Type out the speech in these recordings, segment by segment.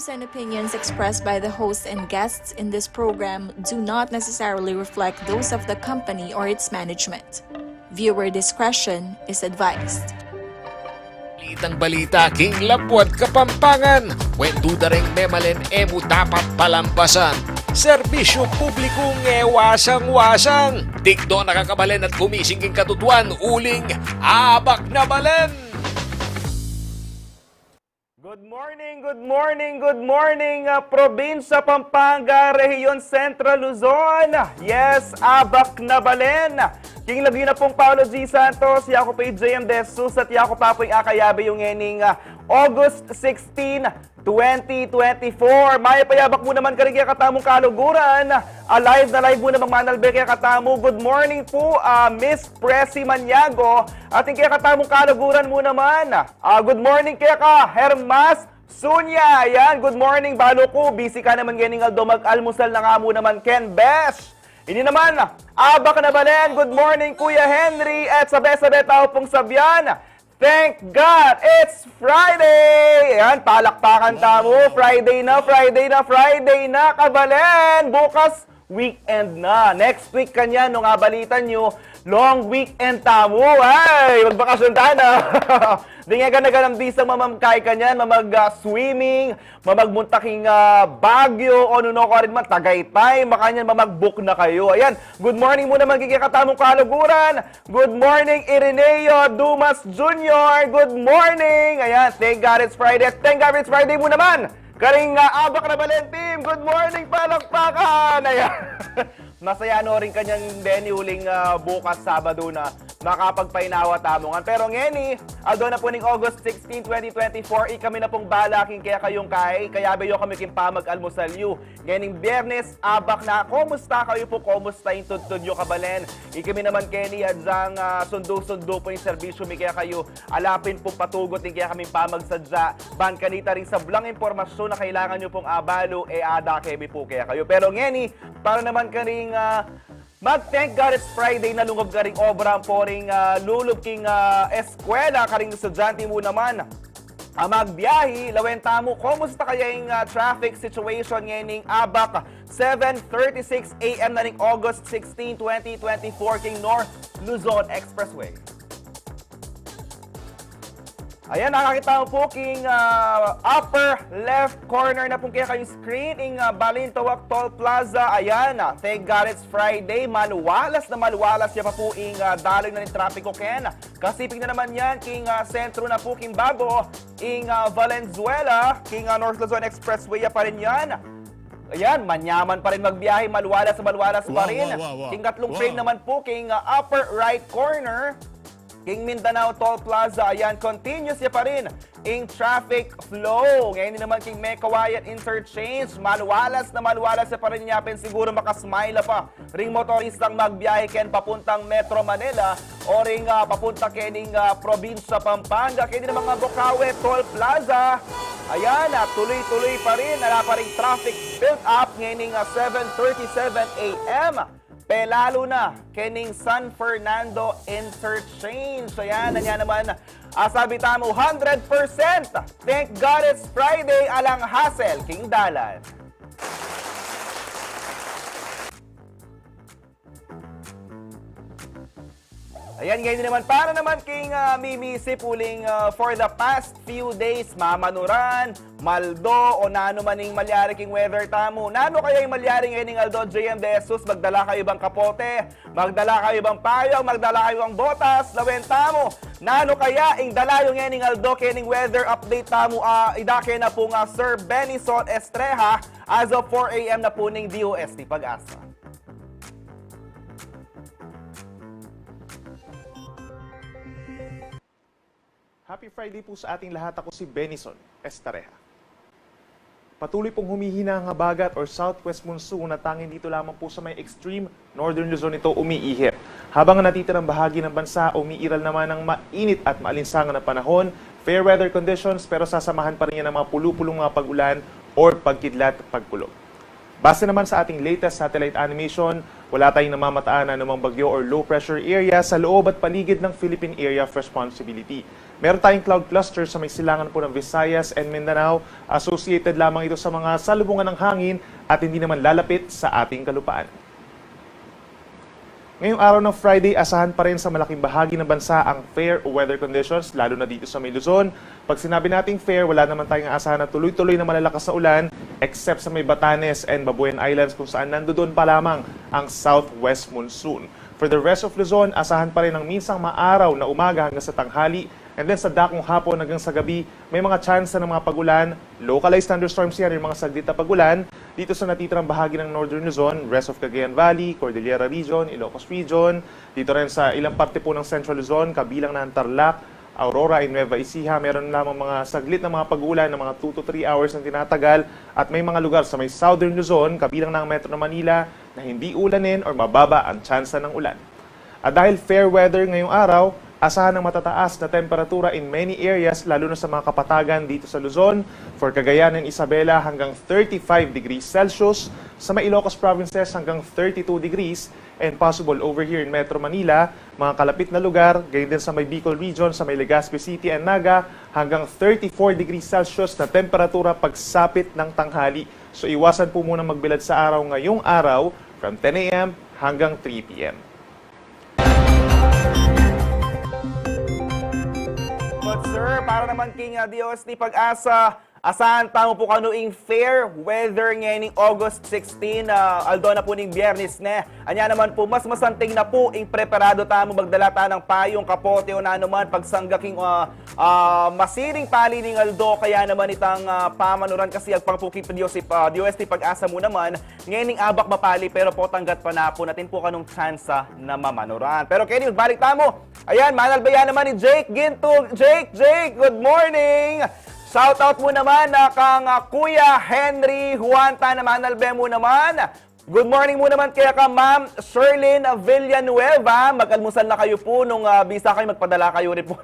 views and opinions expressed by the host and guests in this program do not necessarily reflect those of the company or its management. Viewer discretion is advised. Balitang balita, king Lapwat Kapampangan. Wenduda reng memalen emu dapat palampasan. Serbisyo publikong wasang-wasang. Tikdo nakakabalen at kumisingking katutuan, uling Abak na Balen. Good morning, Probinsya Pampanga, Rehiyon Central Luzon. Yes, Abak na Balen. King lagi na pong Paulo G. Santos, ako po JM De Jesus at ako pa po yung akayabe yung ngening August 16, 2024. May payabak mo naman karing kekatamung kaluguran. Alive na live mo namang manalbe kekatamo. Good morning po, Miss Presi Maniago. Ating kekatamung kaluguran mo naman. Good morning keka Hermas Sunya. Yan, good morning balo ko. Busy ka naman ngening Aldo, mag-almusal na nga mo naman Ken Besh. Ini naman, Abak na Balen. Good morning, Kuya Henry. At sabi-sabi tao pong sabian. Thank God, it's Friday! Ayan, palakpakan tamo. Friday na, Kabalen. Bukas, weekend na. Next week kanya, nung balitan nyo, long weekend tamo. Ay, magbakasyon tayo na. Di nga ganang bisang mamamkay ka niyan, mamag-swimming, mamagmuntaking Baguio, o nuno ko rin man, Tagaytay, makanyan mamag-book na kayo. Ayan, good morning muna magkikatamong kaluguran. Good morning, Ireneo Dumas Jr. Good morning. Ayan, thank God it's Friday. Thank God it's Friday mo naman. Karing Abak na Balen team, good morning, palakpakan. Ayan. Masaya no rin kanyang Denny huling bukas Sabado na makapagpainawa tamongan. Pero ngeni, doon na po ning August 16, 2024, kami na pong balaking kaya kayong kaya bayo kami kimpa mag-almusal yu. Ngening Biyernes, Abak na, kumusta kayo po, kumusta yung tudtod nyo Kabalen? Kami naman Kenny, adyang sundo-sundo po yung serbisyo mi kaya kayo. Alapin po patugot yung kaya kami pamagsadya. Ban kanita rin sa blang impormasyon na kailangan nyo pong abalo, ada kemi po kaya kayo. Pero ngeni, para naman karing mag-thank God it's Friday na lungob ka ring obra po ring lulub king eskwela karing estudyante mo naman. Magbiyahi, lawenta mo, kumusta kaya yung traffic situation ngayon Abak? 7:36 AM na ring August 16, 2024 king North Luzon Expressway. Ayan, nakakita mo po king upper left corner na po kaya kayong screen ing Balen Toll Plaza. Ayan, thank God it's Friday. Maluwalas siya pa po ing daloy na ng trapiko ken. Kasiping na naman yan king sentro na po king bago ing Valenzuela king North Luzon Expressway pa rin yan. Ayan, manyaman pa rin magbiyahe, maluwalas pa rin. King tatlong frame naman po king upper right corner king Mindanao Toll Plaza, ayan, continuous niya pa rin in traffic flow. Ngayon naman king Mekawayan Interchange, maluwalas niya pa rin yapin, siguro makasmile pa. Ring motoristang magbiyahe ken papuntang Metro Manila o ring papunta kening Probinsya Pampanga. Kaya din mga Bukawe Toll Plaza, ayan, tuloy-tuloy pa rin, wala pa rin traffic build up ngayon 7:37 AM. Lalo na, kening San Fernando Interchange. So yan, naman, sabi tamo, 100%. Thank God it's Friday, alang hassle, king dalan. Ayan, ngayon naman, para naman king mimisi puling for the past few days, mamanuran, maldo, o nano maning malyari king weather tamo. Nano kaya yung malyari ngayon ng Aldo JM De Jesus, magdala kayo bang kapote, magdala kayo bang payong, magdala kayo bang botas, lawen tamo. Nano kaya ing dala yung ngayon ng Aldo, kening weather update tamo, idake na po nga Sir Benison Estreha, as of 4 AM na po ning DOST Pag-asa. Happy Friday po sa ating lahat. Ako si Benison Estareha. Patuloy pong humihina ang habagat or southwest monsoon na tanging dito lamang po sa may extreme northern Luzon ito umiihip. Habang natitirang bahagi ng bansa, umiiral naman ng mainit at maalinsangan na panahon, fair weather conditions, pero sasamahan pa rin yan ng mga pulupulong mga pag-ulan or pagkidlat at pagkulog. Base naman sa ating latest satellite animation, wala tayong namamataan na anumang bagyo or low pressure area sa loob at paligid ng Philippine Area of Responsibility. Meron tayong cloud cluster sa may silangan po ng Visayas and Mindanao. Associated lamang ito sa mga salubungan ng hangin at hindi naman lalapit sa ating kalupaan. Ngayong araw ng Friday, asahan pa rin sa malaking bahagi ng bansa ang fair weather conditions, lalo na dito sa may Luzon. Pag sinabi nating fair, wala naman tayong asahan na tuloy-tuloy na malalakas sa ulan, except sa may Batanes and Babuyan Islands kung saan nandoon pa lamang ang southwest monsoon. For the rest of Luzon, asahan pa rin ang minsang maaraw na umaga hanggang sa tanghali. And then sa dakong hapon hanggang sa gabi, may mga chance ng mga pagulan. Localized thunderstorms yan, yung mga saglit na pagulan. Dito sa natitirang bahagi ng Northern Luzon, rest of Cagayan Valley, Cordillera Region, Ilocos Region. Dito rin sa ilang parte po ng Central Luzon, kabilang ng Tarlac, Aurora, and Nueva Ecija. Meron lamang mga saglit na mga pagulan ng mga 2 to 3 hours na tinatagal. At may mga lugar sa may Southern Luzon, kabilang ng Metro Manila, na hindi ulanin or mababa ang tsansa ng ulan. At dahil fair weather ngayong araw, asahan ng matataas na temperatura in many areas, lalo na sa mga kapatagan dito sa Luzon. For Cagayan and Isabela, hanggang 35 degrees Celsius. Sa may Ilocos provinces, hanggang 32 degrees. And possible over here in Metro Manila, mga kalapit na lugar, gayon din sa may Bicol Region, sa may Legazpi City and Naga, hanggang 34 degrees Celsius na temperatura pagsapit ng tanghali. So iwasan po muna magbilad sa araw ngayong araw from 10 a.m. hanggang 3 p.m. But sir, para naman king Dios ni Pag-asa, asahan tamo po kanuing fair weather ngayon August 16, aldo na po ning Biyernes ne. Anya naman po, mas masanting na po ing preparado tamo magdala ta ng payong, kapote o na naman pagsanggaking masiring pali ning aldo, kaya naman itang pamanuran kasi agpangpukip Dios ni Pag-asa mo naman ngayon Abak mapali, pero po tanggat pa na po natin po kanong tsansa na mamanuran. Pero kaya balik tamo. Ayan, manalbayan naman ni Jake Ginto. Jake, good morning! Shoutout mo naman na kang Kuya Henry Juanta naman, albe mo naman. Good morning mo naman kaya ka Ma'am Sherlyn Villanueva. Mag-almusal na kayo po nung bisa kayo, magpadala kayo rin po.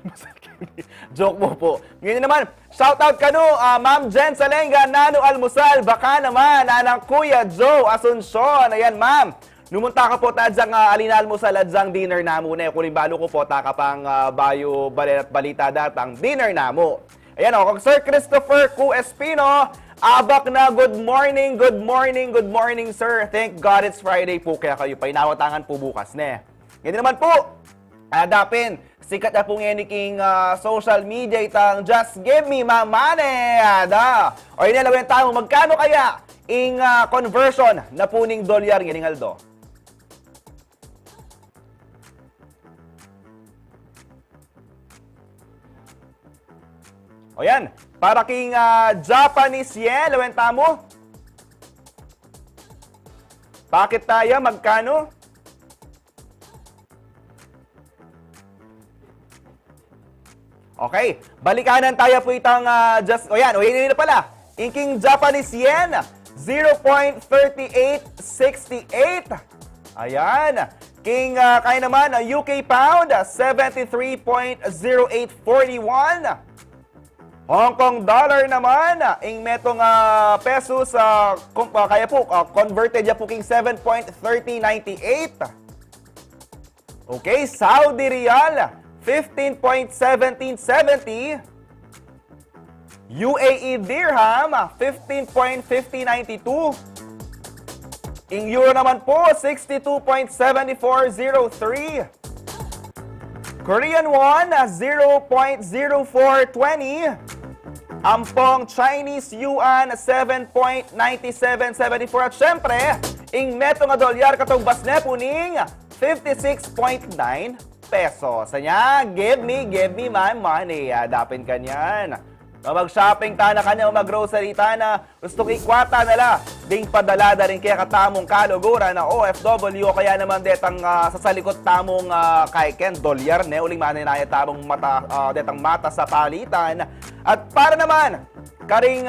Joke mo po. Ngayon naman, shoutout ka no, Ma'am Jen Salenga, Nano Almusal. Baka naman, anang Kuya Joe Asuncion. Ayan Ma'am, lumunta ka po tadyang alinal mo sa ladyang dinner na mo na. Kung balo ko po, taka pang bayo, balet at balita datang dinner na mo. Ayan o, kung Sir Christopher Q. Espino, Abak na good morning, sir. Thank God it's Friday po, kaya kayo pa inawatangan po bukas ne. Ganyan naman po, adapin, sikat na po ngayon king social media itang Just Give Me My Money. O yun na lang tayo, magkano kaya ing conversion na po ning dolyar ngayon Aldo? O yan, para king Japanese yen, lawenta mo. Bakit tayo, magkano? Okay, balikanan tayo po itang o yan na pala. In king Japanese yen, 0.3868. Ayan. King, kaya naman, UK pound, 73.0841. Hong Kong dollar naman, ing metong pesos, kaya po, converted ya po king 7.3098. Okay, Saudi Riyal, 15.1770. UAE Dirham, 15.5092. Ing Euro naman po, 62.7403. Korean won, 0.0420. Ampong Chinese Yuan, 7.9774. At syempre, ing metong dolyar katong basne puning 56.9 pesos. Anya, give me my money. Adapin kanyan. Mag-shopping ta na kanya, mag-grocery ta na, gusto ikwata nala, ding padala da rin kaya katamong kalugura na OFW, kaya naman detang sasalikot tamong kay Ken, dolyar ne, uling maninaya tamong detang mata sa palitan. At para naman, karing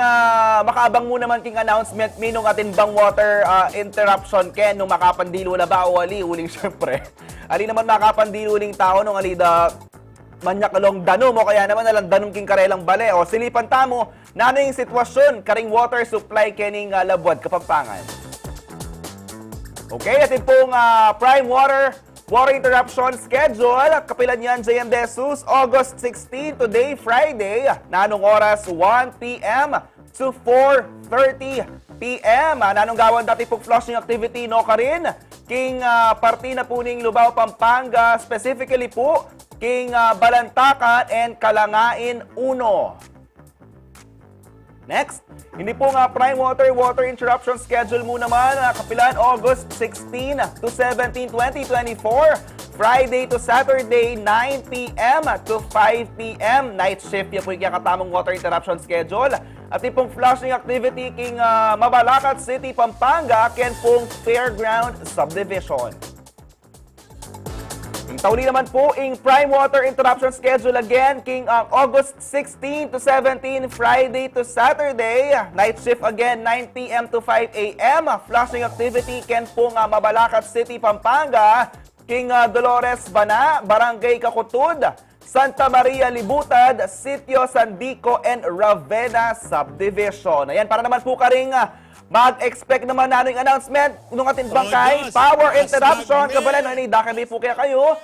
makaabang mo naman king announcement minong atin bang water interruption Ken, nung makapandilo na ba o ali, uling syempre. Ali naman makapandilo ning tao nung alida, manyak along dano mo, kaya naman nalang danong king karelang bale o silipan tamo na yung sitwasyon karing water supply kening Labuad, Kapampangan. Okay, atin pong prime water interruption schedule. Kapilan yan, JM De Jesus, August 16, today, Friday. Nanong oras, 1 p.m. to 4:30 p.m. Nanong gawan dati pong flushing activity, no ka rin? King parti na po ning Lubao, Pampanga, specifically po, King Balantakan and Kalangain 1. Next, hindi po prime water interruption schedule mo naman, kapilan August 16 to 17, 2024, Friday to Saturday, 9 p.m. to 5 p.m. Night shift yan po yung kekatamung water interruption schedule. At yung pong flushing activity king Mabalacat City, Pampanga, ken pong Fairground Subdivision. Tauli naman po ang prime water interruption schedule again, king August 16 to 17, Friday to Saturday. Night shift again, 9 p.m. to 5 a.m. Flushing activity, ken po Mabalacat City, Pampanga, king Dolores Bana, Barangay Kakutud, Santa Maria Libutad, Sitio Sandico, and Ravenna Subdivision. Ayan, para naman po karing mag-expect naman namin announcement nung ating bangkay. Power interruption. Kabalan, dakar po kaya kayo.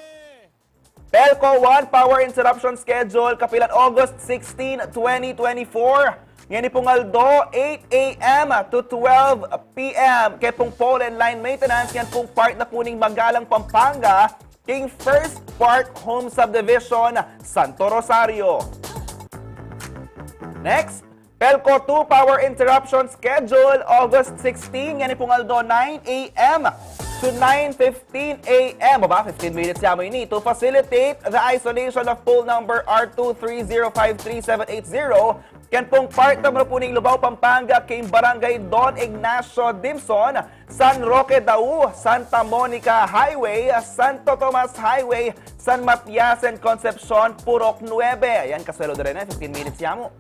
Pelco 1, power interruption schedule. Kapilan August 16, 2024. Ngayon pong Aldo, 8 a.m. to 12 p.m. Kaya pong pole and line maintenance. Yan pong part na po ning Magalang, Pampanga. King First Park Home Subdivision, Santo Rosario. Next, Pelco 2 power interruption schedule, August 16, yan pong Aldo, 9 a.m. to 9:15 a.m. Baba, 15 minutes yaman ini to facilitate the isolation of pole number R230537880. Yan pong part na po ning Lubao, Pampanga, king Barangay Don Ignacio Dimson, San Roque Dau, Santa Monica Highway, Santo Tomas Highway, San Matias and Concepcion, Purok 9. Ayan, kaswelo rin na, 15 minutes yamo.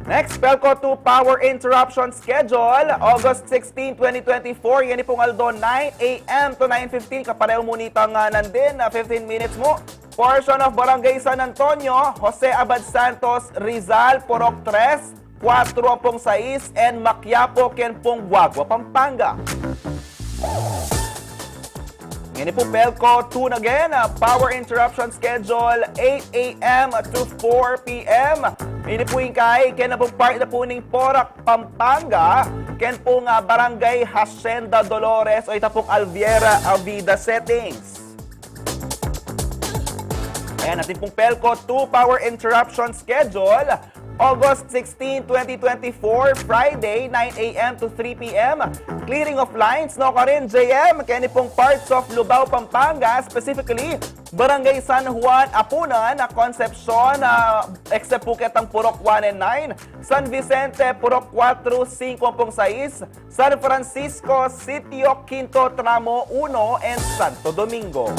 Next, Pelco 2 power interruption schedule, August 16, 2024. Yan pong Aldo, 9 a.m. to 9:15. Kapareho mo nitang nandin, 15 minutes mo. Portion of Barangay San Antonio, Jose Abad Santos, Rizal, Purok 3, 4 pong 6, and Maquiapo, ken pong Guagua, Pampanga. Yan po Pelco 2 again, power interruption schedule, 8 a.m. to 4 p.m. Yan po yung kay, ken na pong part na po ning Porac, Pampanga, ken pong Barangay Hacienda Dolores, o ita pong Alviera, Avida settings. Ayan, natin pong Pelco 2 power interruption schedule, August 16, 2024, Friday, 9 a.m. to 3 p.m. Clearing of lines, no ka rin, JM, kaya pong parts of Lubao, Pampanga, specifically, Barangay San Juan, Apunan, Concepcion, except Phuket ang Purok 1 and 9, San Vicente, Purok 4, 5 pong 6, San Francisco, Sitio, Quinto Tramo 1, and Santo Domingo.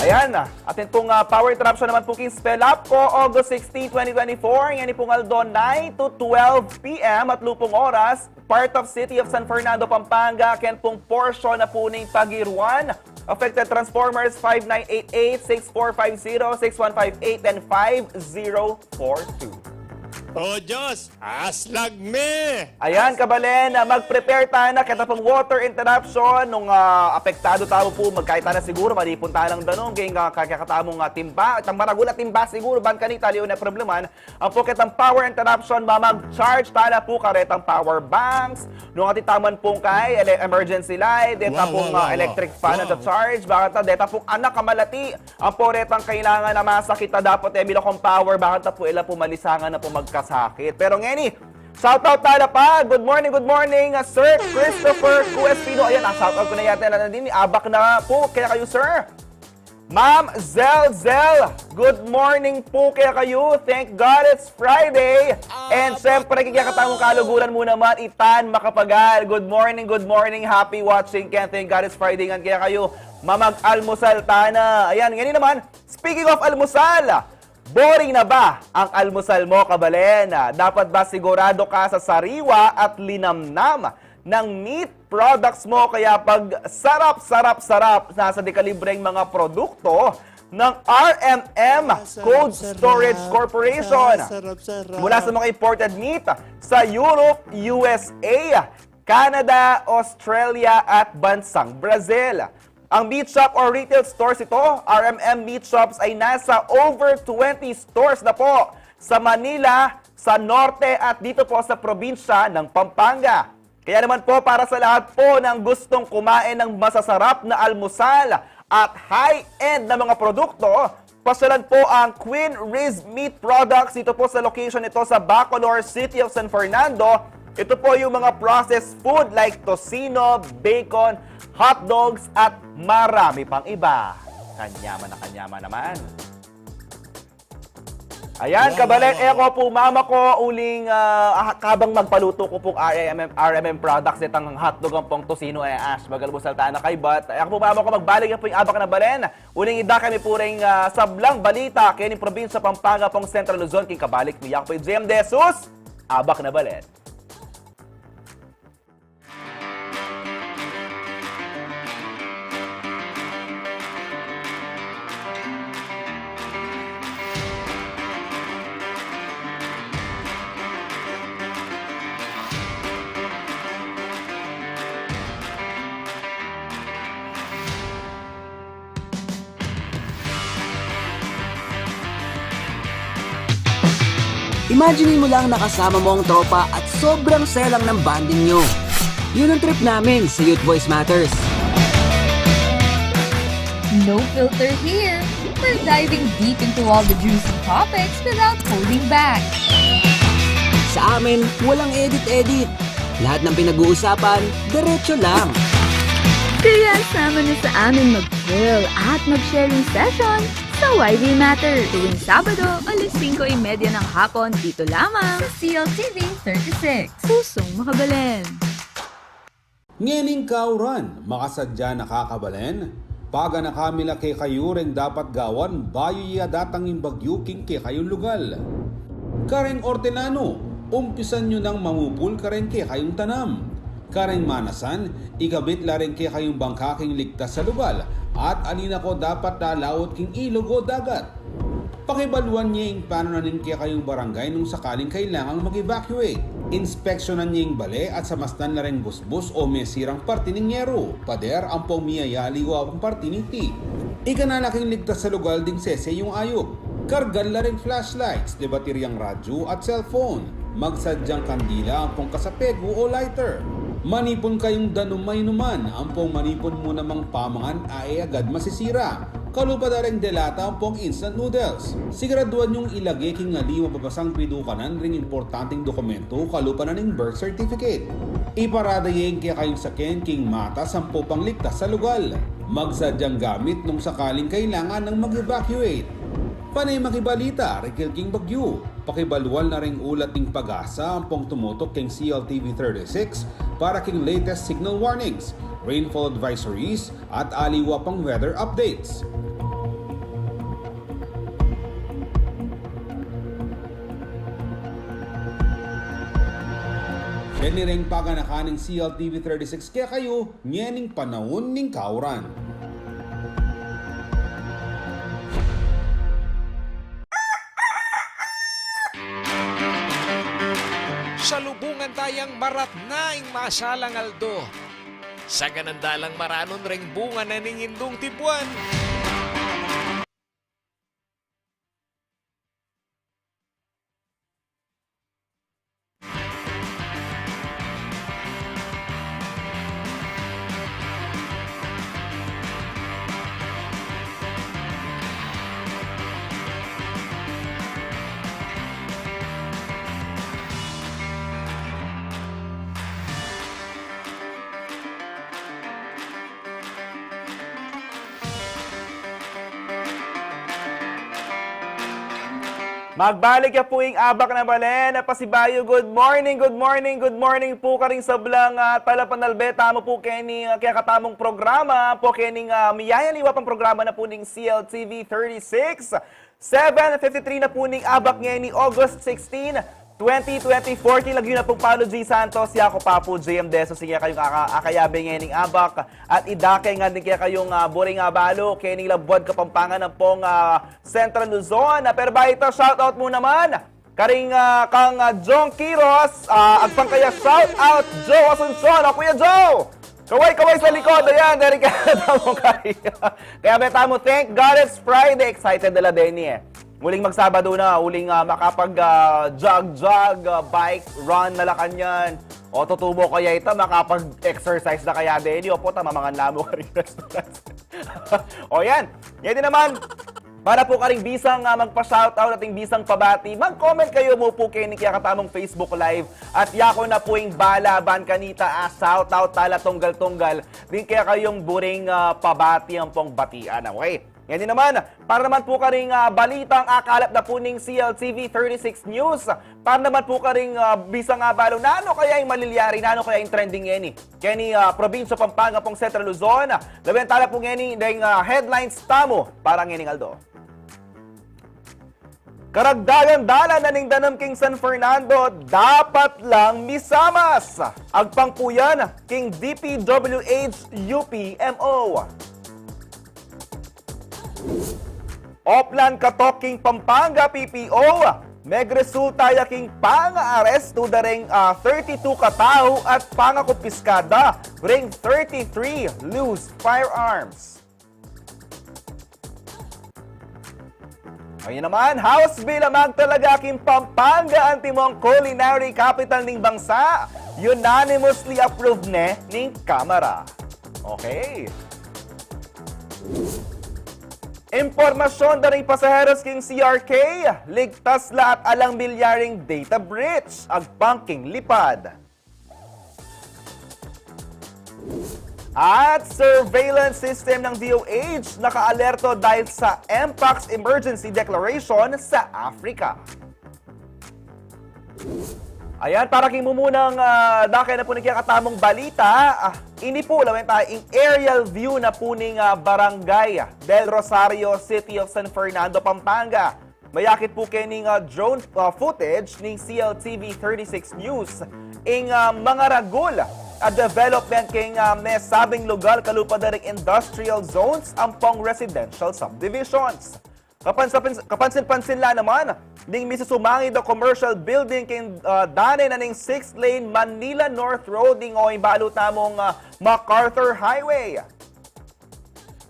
Ayan, atin pong power interruption naman po king spell up ko, August 16, 2024. Yan pong Aldo, 9 to 12 p.m. at lupong oras, part of City of San Fernando, Pampanga, ken pong portion na po ning Pagiruan. Affected transformers 5988, 6450, 6158, and 5042. Oh Diyos, aslag me! Ayan, Kabalen, mag-prepare tayo na kita pong water interruption nung apektado tao po, magkaita na siguro, malipon tayo ng danong, kaya kakatamong timba, itang maragula timba siguro, ban kanita, liyo na probleman, ang po kitang power interruption, mag-charge tayo na po karetang power banks, nung atitaman pong kay, emergency light, deta pong electric fan at charge, bakit deta pong anak kamalati, ang po retang kailangan na masakita dapat emilo kong power, bakit po ila po malisangan na po magkasakit. Pero ngeni, shoutout tayo pa. Good morning, Sir Christopher Cuespino. Ayan, shoutout ko na yata na din. Abak na po. Kaya kayo, sir. Ma'am Zel, good morning po kaya kayo. Thank God it's Friday. And syempre, kikatamong kaluguran mo naman, Itan Makapagal. Good morning. Happy watching. Thank God it's Friday. Kaya kayo, mamag-almusal tana. Ayan, ngayon naman, speaking of almusal, boring na ba ang almusal mo, Kabalen? Dapat ba sigurado ka sa sariwa at linamnam ng meat products mo? Kaya pag sarap, nasa dekalibreng mga produkto ng RMM Cold Storage Corporation. Mula sa mga imported meat sa Europe, USA, Canada, Australia at bansang Brazil. Ang meat shop or retail stores ito, RMM Meat Shops, ay nasa over 20 stores na po sa Manila, sa Norte at dito po sa probinsya ng Pampanga. Kaya naman po para sa lahat po ng gustong kumain ng masasarap na almusal at high-end na mga produkto, pasyalan po ang Queen Riz Meat Products dito po sa location nito sa Bacolor, City of San Fernando. Ito po yung mga processed food like tocino, bacon, hot dogs at marami pang iba. Kanyaman naman. Ayan, Kabalen, ako po, mama ko, uling kabang magpaluto ko pong RMM products, itang hotdog ang pong tosino magalbusaltaan na kay Bat. Ako po, mama ko, magbalik po yung Abak na Balen. Uling ida kami po rin sablang balita, kaya yung probinsya Pampanga pong Central Luzon, king kabalik mo. Ako po yung JM De Jesus, Abak na Balen. Imagine mo lang nakasama mo ang tropa at sobrang saya lang ng banding nyo. Yun ang trip namin sa Youth Voice Matters. No filter here. We're diving deep into all the juicy topics without holding back. Sa amin, walang edit-edit. Lahat ng pinag-uusapan, diretso lang. Kaya sama na sa amin mag-chill at mag-sharing session sa YV Matter tuwing Sabado, alas 5:30 ng hapon dito lamang sa CLTV 36. Pusong Makabalen. Ngening kauran, makasadya nakakabalen. Paga na kamila kay kayo rin dapat gawan, bayo iya datangin bagyo king kay kayong lugal. Kareng ortenano, umpisan nyo nang mamupul karen kay kayong tanam. Kareng manasan, ikabit la rin kay kayong bangka king ligtas sa lugal. At alina ko dapat lalawot king ilog o dagat. Pakibaluan niya yung paano na nin kaya kayong barangay nung sakaling kailangang mag-evacuate. Inspeksyonan niya yung bale at samastan na rin busbus o mesirang parti ng yero. Pader ang pumiyayali o ang parti ng ti. Ikanalaking ligtas sa lugar ding sese yung ayok. Kargal na rin flashlights, debateryang radyo at cellphone. Magsadyang kandila ang pong kasapego o lighter. Manipon kayong danumay numan, ang pong manipon mo namang pamangan ay agad masisira. Kalupa na rin delata ang pong instant noodles. Siguraduhan yung ilagay king nga di mapapasang pidukanan ring importanteng dokumento kalupa na ning birth certificate. Iparada yung kaya kayong sakin king mata sampo pang ligtas sa lugal. Magsadyang gamit nung sakaling kailangan ng mag-evacuate. Panay makibalita, Rekil King Bagyo. Pakibaluan na ring ulat ng pag-asa ang pong tumutok king CLTV 36 para king latest signal warnings, rainfall advisories at aliwa pang weather updates. Kaniring paganakaning CLTV 36 kaya kayo, nyening panahon ning kauran. Salubungan tayang marat naing masalang aldo. Sa ganandalang maranon ring bunga na ningindong tibuan. Magbalik ya po yung Abak na Balen. Pasibayo, good morning po ka rin sa blang talapanalbeta mo po kening kekatamung programa po kening miyayaliwa pang programa na po ning CLTV 36. 7:53 na po ning Abak ngayon August 16, 2024, lagi na pong Paolo G. Santos, yako pa po JM Deso, siya kayong akayabe ngayon ng Abak, at idake nga din kaya kayong boring balo, kayo labwad kapampangan ng pong Central Luzon. Pero ba ito, shoutout mo naman Karing kang Jong Quiros, agpang kaya shout out Joe Asuncion. O Kuya Joe! Kaway-kaway sa likod. Ayan, dari ka tamo kayo. Kaya beta mo, thank God it's Friday. Excited nila Denny eh. Muling magsabado na, muling makapag-jog, bike, run na lakanyan. O tutubo kaya ito, makapag-exercise na kaya Denny. O po, tamamangan lamo ka rin. O yan, yan din naman. Para po karing bisang magpa-shoutout ating bisang pabati, mag-comment kayo mo po kayo ni Kekatamung Facebook Live. At yako na po yung balaban kanita, shoutout tala tunggal-tunggal. Din kaya kayong buring pabati ang pong batian. Okay? Yan din naman, para naman po karing balitang akalap na po ning CLTV 36 News. Para naman po karing bisang balo, na ano kaya yung malilyari, na ano kaya yung trending yan eh. Kaya ni Probinsya Pampanga pong Central Luzon, labihan tala po ngayon yung headlines tamo, parang ngayon Aldo. Karagdagan dala na ning danam king San Fernando, dapat lang misamas. Agpangpuyan king DPWH UPMO. Oplan katoking Pampanga PPO, megresulta yaking pang-aresto da reng 32 katao at pangakumpiskada, reng 33 loose firearms. Ngayon naman, House Bill amag talaga king Pampanga ang timong culinary capital ning bangsa, unanimously approved ning Kamara. Okay. Impormasyon da ring pasaheros king CRK, ligtas la at alang bilyaring data breach, agpangking lipad. At surveillance system ng DOH nakaalerto dahil sa MPAC's emergency declaration sa Africa. Ayan, para king mumunang dakay na po nagkakatamong balita, ini po lawan tayo in aerial view na po ning Barangay del Rosario, City of San Fernando, Pampanga. Mayakit po kining drone footage ning CLTV 36 News ing mga ragul development king sabing lugar kalupa daring industrial zones ampong residential subdivisions. Kapansin-pansin la naman, ding misusumangi the commercial building king dane na ning 6-lane Manila North Road ding o ibalot namong MacArthur Highway.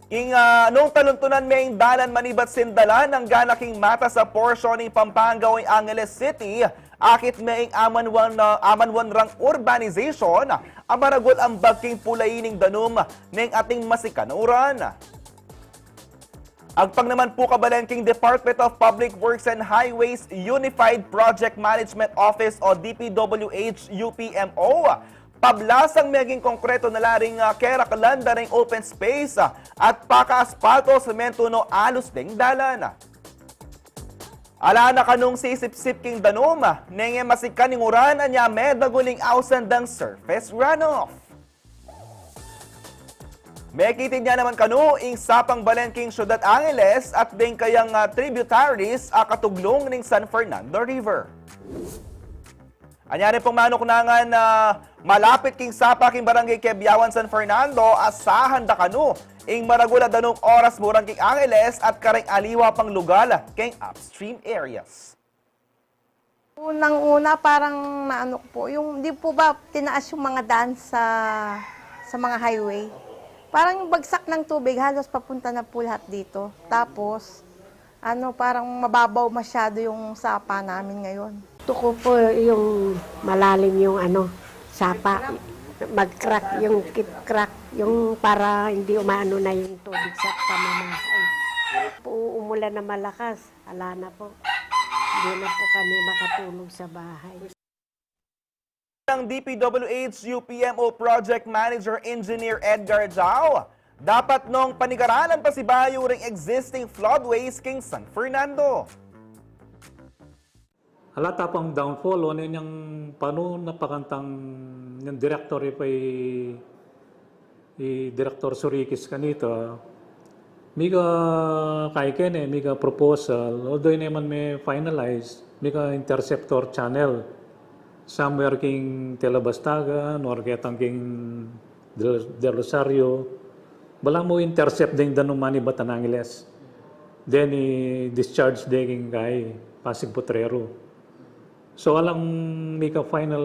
King nung taluntunan may dalan manibat sindalan ng ganaking mata sa portion ng Pampanga o Angeles City, akit may amanwan rang urbanization, amaragol ang bagking pulaining danum ng ating masikanuran. Agpang naman po kabalan king Department of Public Works and Highways Unified Project Management Office o DPWH UPMO, pablasang meging konkreto na laring kerakalanda ring open space at paka-aspalto semento no alos ding dalan. Ala na kanong sisip-sip king danom, nenge masikan ning uran anya medaguling ausandang surface runoff. Mekitin niya naman kanu ing sapang Balen king Ciudad Angeles at ding kayang tributaries katuglong ning San Fernando River. Anyari pong manuknangan na malapit king sapa king Barangay Quebiawan, San Fernando, asahan da kanu ing maragula danong oras murang king Angeles at kareng aliwa pang lugar king upstream areas. Unang-una parang naano po, yung di po ba tinaas yung mga daan sa mga highway. Parang yung bagsak ng tubig halos papunta na po lahat dito. Tapos parang mababaw masyado yung sapa namin ngayon. Gusto ko po yung malalim yung sapa, mag-crack, yung crack, yung para hindi umaano na yung tubig sa pamamahay. Umulan na malakas, ala na po. Hindi na po kami makatulog sa bahay. Ang DPWH UPMO Project Manager Engineer Edgar Zhao, dapat nung panigaralan pa si Bayo ring existing floodways king San Fernando. Halata pang downfall, ano yung paano napakantang yung director Director Surikis kanito. Miga kaiken miga proposal, although naman may finalize, miga interceptor channel. Somewhere king Telabastagan or ketang king Del Rosario, bala mo intercept din danumani Batanangiles. Then discharge din kay Pasig Potrero. So alang mika final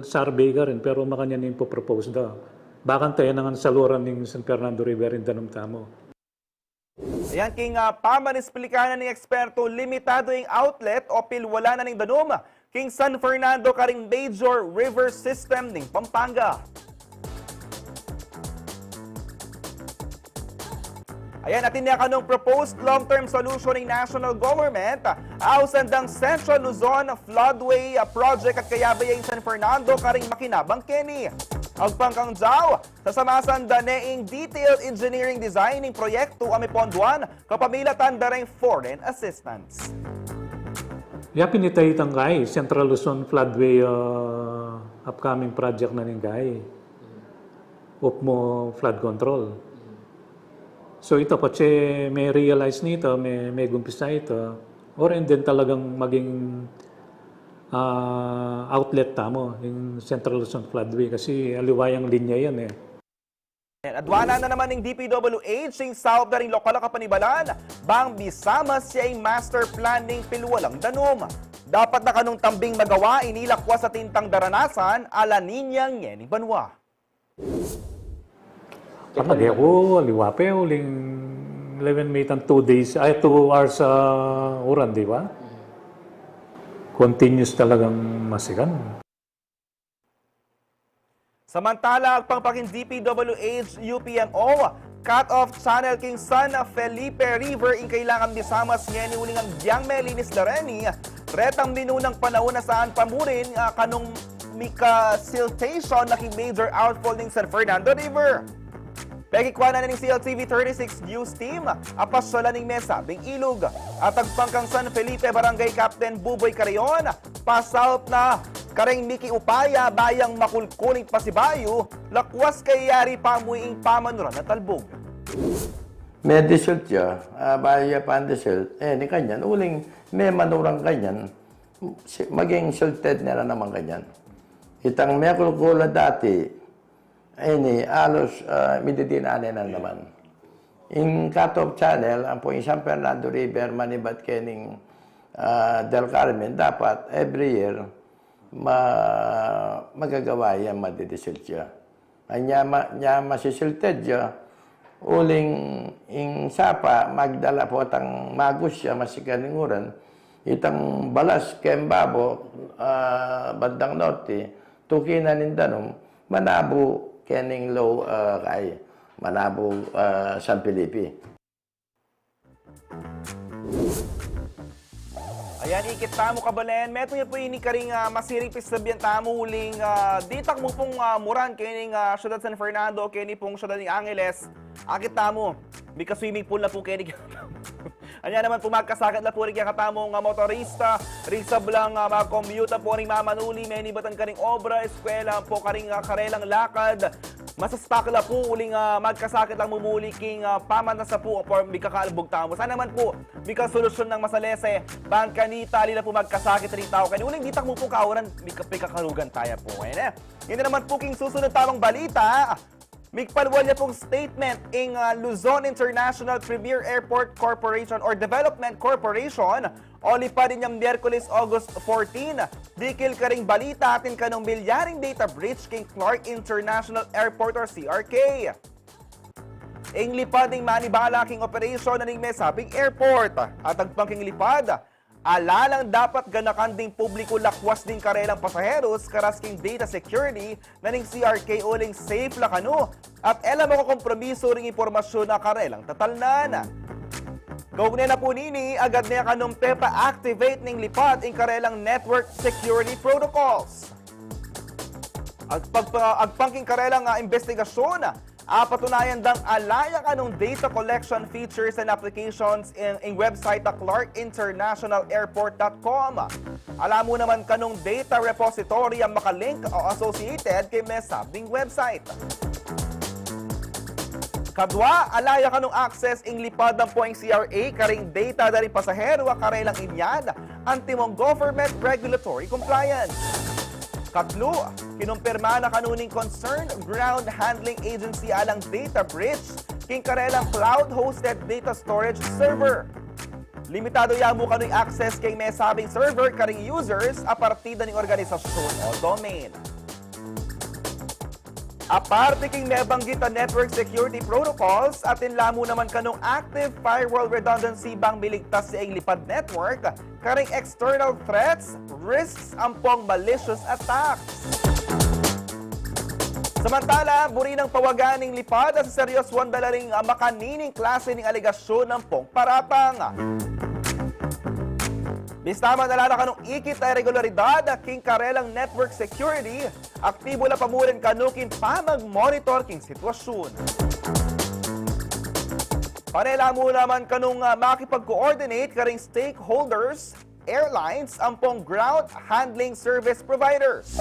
survey ka rin, pero makanya nin po propose da. Bakan tayo nangan saluran ng San Fernando River in Danum Tamo. Ayan, king pamanisplikanan ng eksperto, limitado yung outlet o pilwala na ng Danum. King San Fernando karing major river system ng Pampanga. Ayan, atin niya kanong proposed long-term solution ng national government. Ausandang Central Luzon Floodway Project at kayabayang San Fernando karing makinabang Kenny. Agpangkang jaw, sa samasanda neing detailed engineering design ng proyekto amiponduan kapamilatan dareng foreign assistance. Yapin itay tanggay, Central Luzon Floodway upcoming project na ninggay. Upmo flood control. So ito, kasi may realize nito, may gumpisa ito, or and then talagang maging outlet tamo, yung Central Luzon Floodway, kasi aliwayang linya yan eh. Adwana na naman ng DPWH ng South na rin lokal na kapanibalan, bang bisama siya yung master plan ng Pilwalang Danum. Dapat na kanong tambing magawa, inilakwa sa tintang daranasan, ala ninyang ngening banwa. Kapag ako, liwape, uling 11 metan 2 days, 2 hours oran, di ba? Continuous talagang masikan. Samantala, pangpaking DPWH, UPMO, cut-off channel king San Felipe River in kailangan bisamas ngeni uling ang Biyang Melinis Areni, retang minunang panahon na saan pamurin kanong mika siltation na king major outfall ng San Fernando River. Pagkikwana na ng CLTV 36 News Team, apasyolan ng mesabing ilog. At agpangkang San Felipe Barangay Captain Buboy Carayon, pa-south na kareng Miki Upaya, bayang makulkuling pasibayo, lakwas kay yari pamuing pamanuran na talbog. May desert siya, baya pa ang desert, ni kanyan, uling may manurang kanyan, maging silted nila naman kanyan. Itang may kulkula dati, ini alos mididinaanin na naman. In cut-off channel, ang po yung San Fernando River, manibat kening Del Carmen, dapat every year magagawa yan, madidisil siya. Nya masisilted siya, uling ing sapa, magdala po tang magus siya, masikaninguran, itang balas kembabo, bandang norte, tukinan ng Danum, manabo kening low kay manabo San Felipe. Ayan, ikit tamo ka Balen. Meto niya po ini karing masiring pisasabian tamo uling ditak mo pong muran kening syudad San Fernando, keni pong syudad ng Angeles. Akit tamo, may ka-swimming pool na po kening Anya naman po magkasakit na po rin katamong motorista, risab lang mag-commute po rin mamanuli, may nibatan ka ring obra, eskwela po ka ring karelang lakad. Masastak na po uling magkasakit lang mumuli king pamanasa po or may kakaalbog tamo. Sana naman po may kasolusyon ng masalese, bangkanita, lila po magkasakit rin tao. Kaya uling ditak mo po kauran, may kakarugan tayo po. Yan naman po king susunod tamang balita. Migpalwal niya pong statement in Luzon International Premier Airport Corporation or Development Corporation o lipa din niyang Miyerkules, August 14. Dikil ka ring balita atin kanong milyaring data breach king Clark International Airport or CRK. Ing lipad ng manibala king operation na ning mesabing airport. At agpangking lipad, alalang dapat ganakan ding publiko lakwas ding karelang pasaheros karas king data security na ning CRK uling safe lakano at elam ako kompromiso ring impormasyon na karelang tatalnan. Kaugnay na po nini, agad niya kanong pepa-activate ning lipad ing karelang network security protocols. Agpangking karelang investigasyon, patunayan dang alaya kanong data collection features and applications in website na clarkinternationalairport.com. Alam mo naman kanong data repository ang makalink o associated kay mesabing website. Kadwa, alaya kanong access ing lipad ng poing CRA karing data dari pasahero karelang inyan antimong government regulatory compliance. Katlo, kinumpirma na kanuning concerned ground handling agency alang data breach king karelang cloud-hosted data storage server. Limitado yamo kano'y access kay may sabing server karing users a partida ng organisasyon o domain. Aparte king may banggit ang network security protocols at inlamo naman kanong active firewall redundancy bang miligtas sa lipad network karing external threats, risks ampong malicious attacks. Samantala, buri ng pawagan ng lipad at sa seryoswan dala ring makanining klase ng alegasyon ng pong paratang. Bistama nalala kanong ikit na irregularidad king karelang network security, aktibo na pamurin kanukin pa mag-monitor king sitwasyon. Panela mo naman kanong makipag-coordinate karing stakeholders, airlines, ampong ground handling service providers.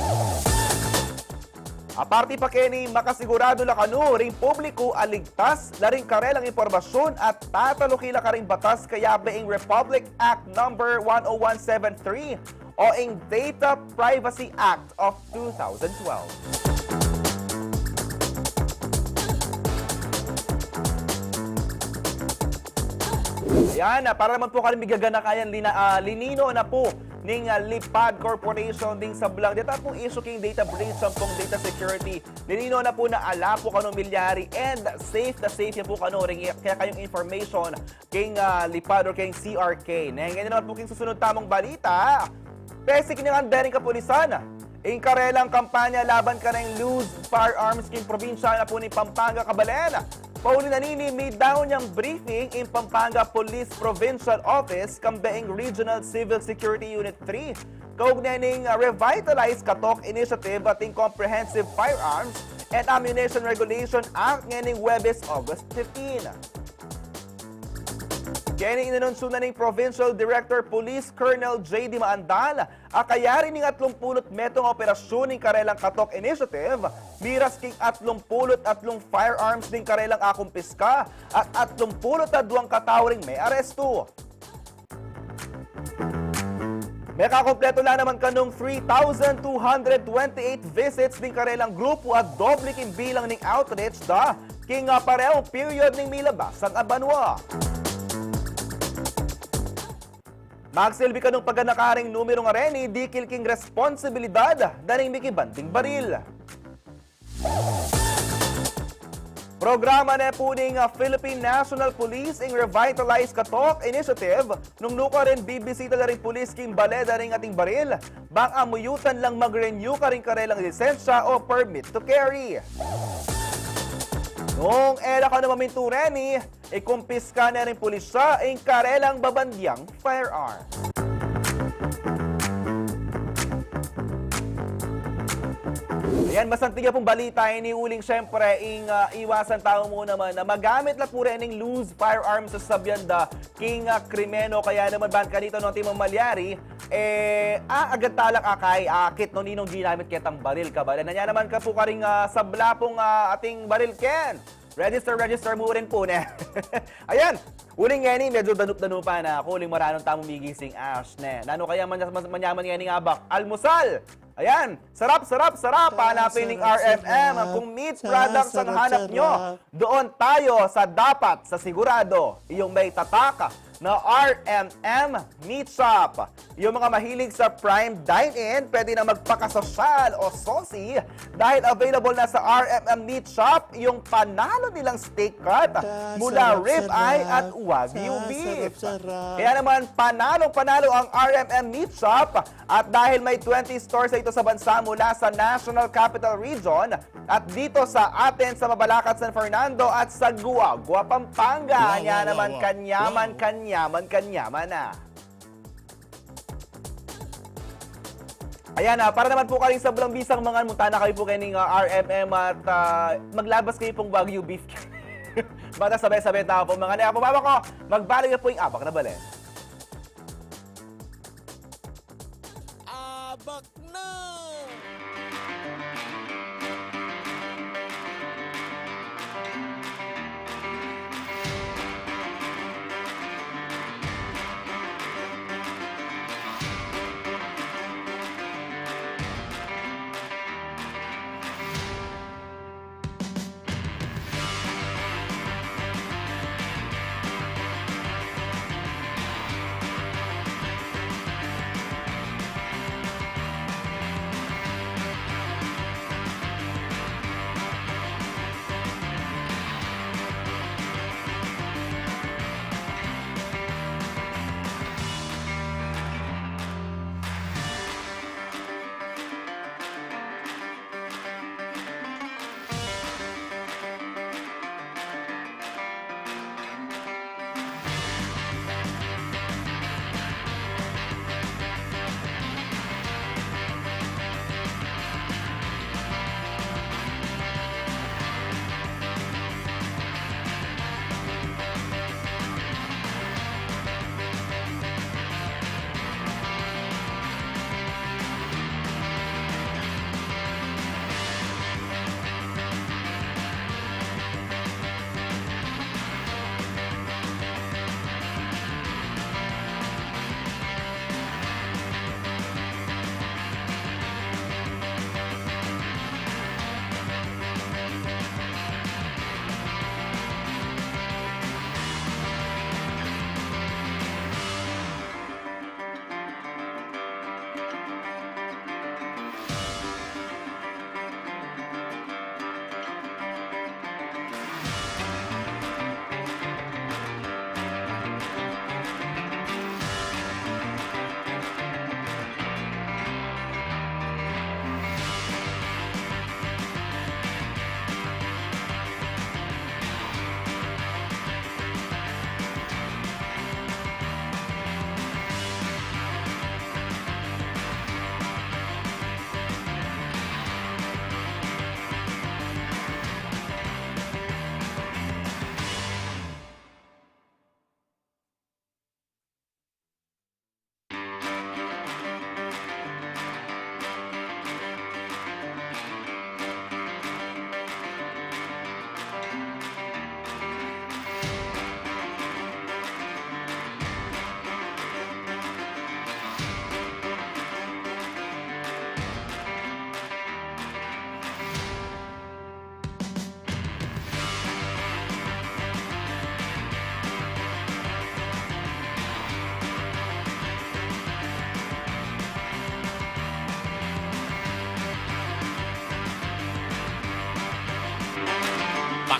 Aparte pa kini makasigurado la kanu ring publiko aligtas la ring karelang impormasyon at tatalukila ka ring batas kaya being Republic Act number 10173 o ing Data Privacy Act of 2012. Ayan, para naman po kami bigaganakayan linino na po ning Lipad Corporation ding sa blang data pong issue king data breach sa pong data security. Linino na po na ala po kanong milyari and safe na safe yan po kano ring kaya kayong information king Lipad or king CRK. Ngayon naman po king susunod tamong balita. Pesik ng andering kapulisan. Ing karelang kampanya laban ka ng loose firearms king probinsya na po ni Pampanga, Balen. Pauli na nini may daw niyang briefing in Pampanga Police Provincial Office kambeing Regional Civil Security Unit 3. Kaugnening Revitalized Katok Initiative ating Comprehensive Firearms and Ammunition Regulation Act ngening Webes August 15. Kaya inanunsunan ng Provincial Director Police Colonel J.D. Maandal, akayari ng 30 metong operasyon ng Karelang Katok Initiative, miras king 30 firearms ng Karelang akumpiska at 32 katawring may aresto. May kakompleto na naman kanong 3,228 visits ng Karelang grupo at doble king bilang ng outreach da king pareho period ng milabas ang abanwa. Magsilbi ka nung pagganakaring numerong Areni, di kilking responsibilidad daning mikibanding baril. Programa na po ng Philippine National Police ing Revitalized Katok Initiative nung nuka rin bibisita na rin police king baleda ring ating baril bang amuyutan lang mag-renew ka rin karelang lisensya o permit to carry. Nung era ka naman minto Reni, ikumpiska na rin pulisya ang karelang babandyang firearm. Ayan, masantiga pong balita, iniuling syempre iwasan tao mo naman na magamit la po rin ng loose firearms sa sabyanda king krimeno kaya naman ban kanito ng timong malyari agad talak akay akit no ninong ginamit ketang baril ka ba na niya naman ka po karing sabla pong ating baril ken register mo rin po na. Ayan, uling ngeni medyo danup-danupa na ako uling maranong tamong migising ash ne nano kaya manyaman ngeni Abak almusal. Ayan, sarap. Hanapin ng RMM. Kung meat products ang hanap nyo, doon tayo sa dapat, sa sigurado, yung may tataka na RMM Meat Shop. Yung mga mahilig sa prime dine-in, pwede na magpakasosyal o saucy dahil available na sa RMM Meat Shop yung panalo nilang steak cut mula ribeye at wagyu beef. Kaya naman, panalo ang RMM Meat Shop at dahil may 20 stores ito sa bansa mula sa National Capital Region at dito sa atin sa Mabalacat, San Fernando at sa Guagua, Pampanga. Kanya naman kanyaman na. Ayan para naman po kayo sa bulang bisang mga munta na kayo po kayo RMM at maglabas kayo pong wagyu beef. Bata sabay-sabay tao po mga niya. Pumama ko, magbalik na po yung Abak na Balen. Abak na!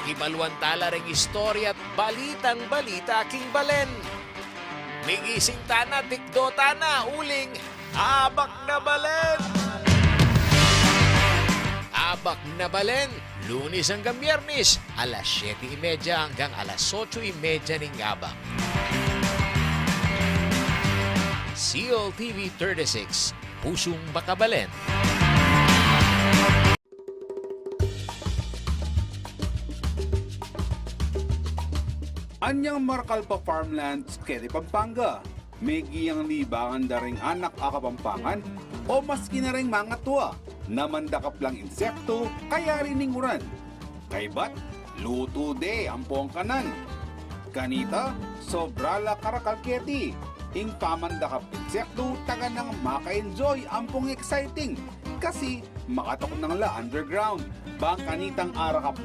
Makibalwan tala ring istorya at balitang-balita king Balen. Migising tana, tikdota na, uling, Abak na Balen! Abak na Balen, Lunes hanggang Biyernes, alas 7:30 hanggang alas 8:30 ning Abak. CLTV 36, Pusong Bacabalen. Anyang Markalpa Farmlands, Kede Pampanga. May giyang libangan da ring anak akapampangan o maski na ring mga tuwa na mandakap lang insekto kaya rininguran. Kay bat, luto de ang kanan. Kanita, sobrala karakalketi. Ing pamandakap insekto taga nang maka-enjoy ampong exciting kasi makatok nang la underground bang kanitang arakap.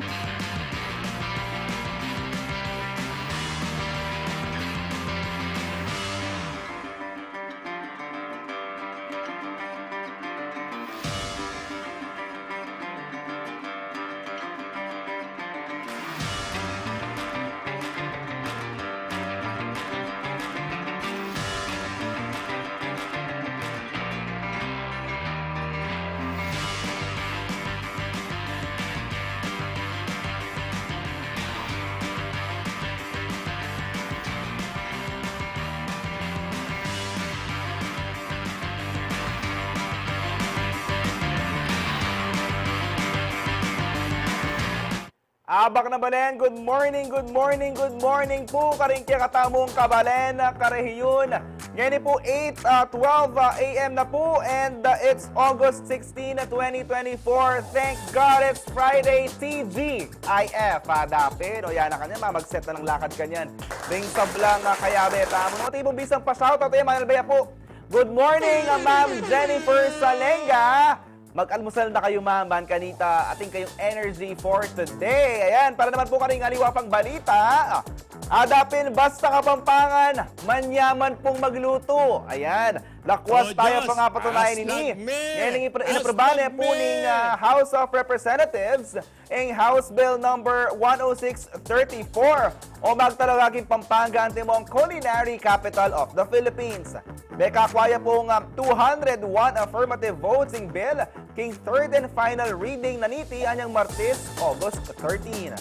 Abak na Balen, good morning, good morning, good morning po karing kekatamung kabalen karehiyon. Ngayon po 8:12 a.m. na po and it's August 16, 2024. Thank God it's Friday, TGIF. Dapin, o yan na kanya, mag-set na ng lakad kanyan. Ring sablang kaya beta. Mga tibong bisang pa-shout out, manalbaya po. Good morning, Ma'am Jennifer Salenga. Mag-almusal na kayo, ma'am, kanita, ating kayong energy for today. Ayan, para naman po karing aliwa pang balita. Adapin, basta Kapampangan, manyaman pong magluto. Ayan, lakwas tayo pa nga patunayan ni. Yan ang inaprobane po ng House of Representatives ang House Bill number 10634 o magtalagaging Pampanga ang timong culinary capital of the Philippines. May kakwaya pong 201 affirmative votes in bill king third and final reading na niti anyang Martes, August 13.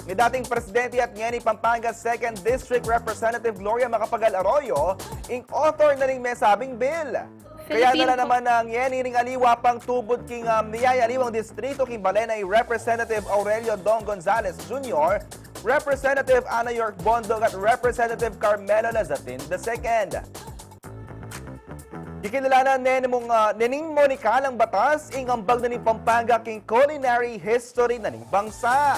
May dating presidente at ngeni Pampanga 2nd District Representative Gloria Macapagal Arroyo ing author na ring may sabing bill. Kaya nala naman ang ngeni ring aliwa pang tubod king niyayaliwang distrito king Balen ay Representative Aurelio Dong Gonzales Jr., Representative Ana York Bondog at Representative Carmelo Lazatin II. Ikilalanan nening Monica ng batas ing ambag na ni Pampanga king culinary history na ning bangsa.